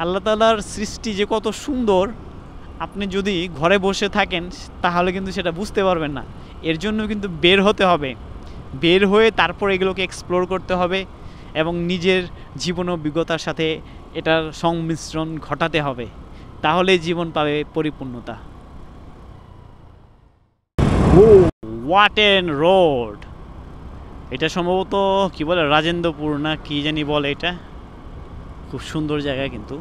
আল্লাহ তাআলার সৃষ্টি যে কত সুন্দর, আপনি যদি ঘরে বসে থাকেন তাহলে কিন্তু সেটা বুঝতে পারবেন না। এর জন্য কিন্তু বের হতে হবে, বের হয়ে তারপর এগুলোকে এক্সপ্লোর করতে হবে এবং নিজের জীবন অভিজ্ঞতার সাথে এটার সংমিশ্রণ ঘটাতে হবে, তাহলেই জীবন পাবে পরিপূর্ণতা। What N road! এটা সম্ভবত কি বলে, রাজেন্দ্রপুর না কি জানি বলে। এটা খুব সুন্দর জায়গা, কিন্তু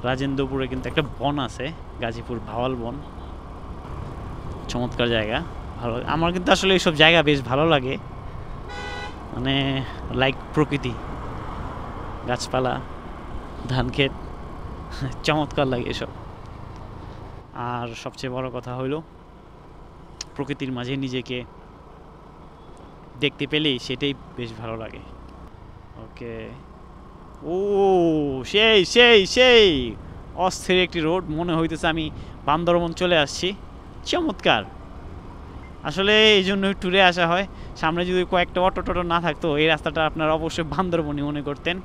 রাজেন্দ্রপুরে কিন্তু একটা বন আছে, গাজীপুর ভাওয়াল বন, চমৎকার জায়গা, ভালো। আমার কিন্তু আসলে এইসব জায়গা বেশ ভালো লাগে, মানে লাইক প্রকৃতি, গাছপালা, ধান ক্ষেত, চমৎকার লাগে এসব। আর সবচেয়ে বড় কথা হইল প্রকৃতির মাঝে নিজেকে দেখতে পেলেই সেটাই বেশ ভালো লাগে। ওকে, ও সেই সেই সেই অস্থির একটি রোড, মনে হইতেছে আমি বান্দরবন চলে আসছি। চমৎকার, আসলে এই জন্যই ট্যুরে আসা হয়। সামনে যদি কয়েকটা অটো টটো না থাকতো, এই রাস্তাটা আপনারা অবশ্যই বান্দরবনই মনে করতেন,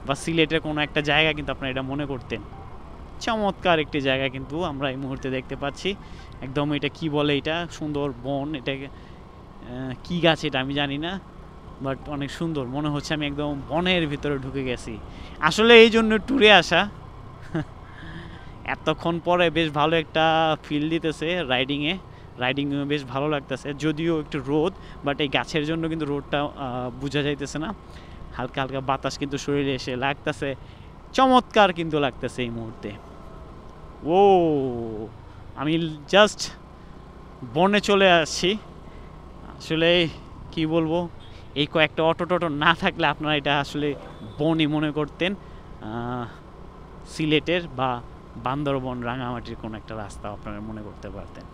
বা সিলেটের কোনো একটা জায়গা কিন্তু আপনারা এটা মনে করতেন। চমৎকার একটি জায়গা কিন্তু আমরা এই মুহূর্তে দেখতে পাচ্ছি। একদম এটা কি বলে, এটা সুন্দর বন, এটাকে কি গাছ এটা আমি জানি না, বাট অনেক সুন্দর মনে হচ্ছে আমি একদম বনের ভিতরে ঢুকে গেছি। আসলে এই জন্য ট্যুরে আসা। এতক্ষণ পরে বেশ ভালো একটা ফিল দিতেছে রাইডিংয়ে বেশ ভালো লাগতেছে, যদিও একটু রোদ, বাট এই গাছের জন্য কিন্তু রোদটা বোঝা যাইতেছে না। হালকা হালকা বাতাস কিন্তু শরীরে এসে লাগতেছে, চমৎকার কিন্তু লাগতেছে এই মুহূর্তে। ও, আমি জাস্ট বনে চলে আসছি। আসলে কি বলবো, এই কয়েকটা অটো টটো না থাকলে আপনারা এটা আসলে বনই মনে করতেন, সিলেটের বা বান্দরবন রাঙামাটির কোনো একটা রাস্তা আপনারা মনে করতে পারতেন।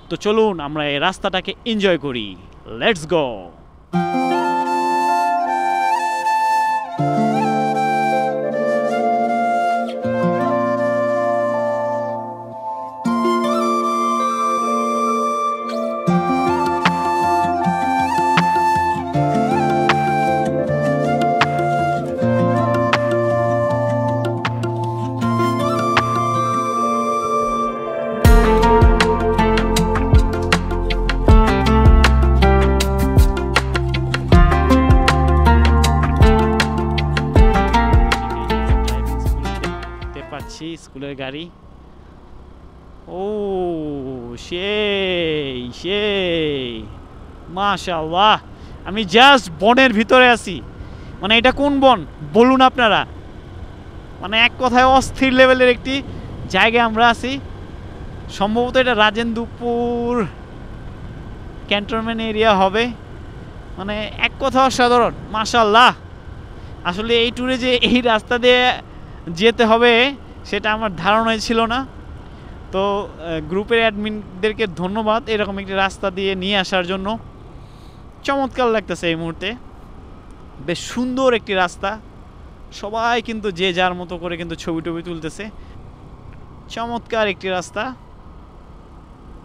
তো চলুন আমরা এই রাস্তাটাকে এনজয় করি, লেটস গো। স্কুলের গাড়ি, ও সেই সেই মাশাআল্লাহ। আমি জাস্ট বনের ভিতরে আছি, মানে এটা কোন বন বলুন আপনারা, মানে এক কথায় অস্থির লেভেলের একটি জায়গায় আমরা আছি। সম্ভবত এটা রাজেন্দ্রপুর ক্যান্টনমেন্ট এরিয়া হবে, মানে এক কথা অসাধারণ মাশাআল্লাহ। আসলে এই ট্যুরে যে এই রাস্তা দিয়ে যেতে হবে সেটা আমার ধারণাই ছিল না। তো গ্রুপের অ্যাডমিনদেরকে ধন্যবাদ এরকম একটি রাস্তা দিয়ে নিয়ে আসার জন্য। চমৎকার লাগতেছে এই মুহূর্তে, বেশ সুন্দর একটি রাস্তা, সবাই কিন্তু যে যার মতো করে কিন্তু ছবি টবি তুলতেছে। চমৎকার একটি রাস্তা,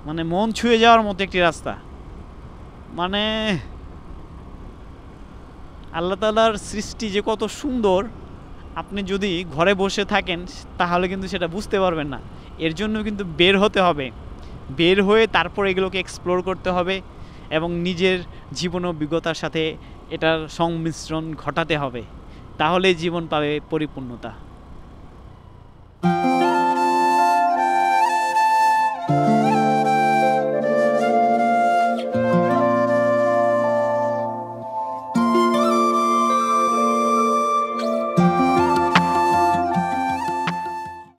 মানে মন ছুঁয়ে যাওয়ার মতো একটি রাস্তা। মানে আল্লাহ তাআলার সৃষ্টি যে কত সুন্দর, আপনি যদি ঘরে বসে থাকেন তাহলে কিন্তু সেটা বুঝতে পারবেন না। এর জন্য কিন্তু বের হতে হবে, বের হয়ে তারপর এগুলোকে এক্সপ্লোর করতে হবে এবং নিজের জীবন অভিজ্ঞতার সাথে এটার সংমিশ্রণ ঘটাতে হবে, তাহলেই জীবন পাবে পরিপূর্ণতা।